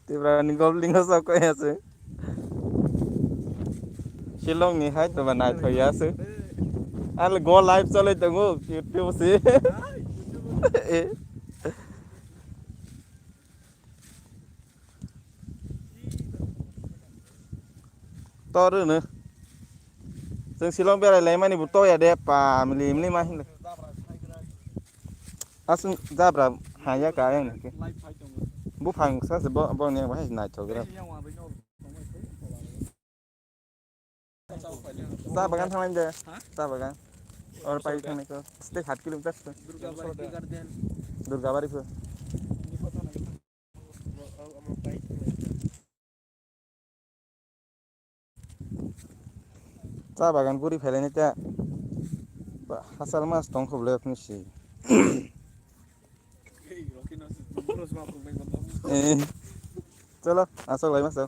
Tiba ni goblin ko sa ko yase. Shillong ni hai to banai tho yase. Al go live chole to go YouTube se. To ru ne. जों शिलं बेरायलाय माने बुट'या दे पा मिलि मा होनो आसुं जाब्रा हाया गायं नोंके बुफां सासे बने बाहाय नायथ'ग्रा सा बागान थांनाय दे सा बागान और पाइ थांनायखौ स्टे 7 किलोमिटारसो दुर्गाबारिफोर सा बागान गुरि फैलायनाय दा हासार मास दं खबले फंसि चलो आसा लाइ मासाव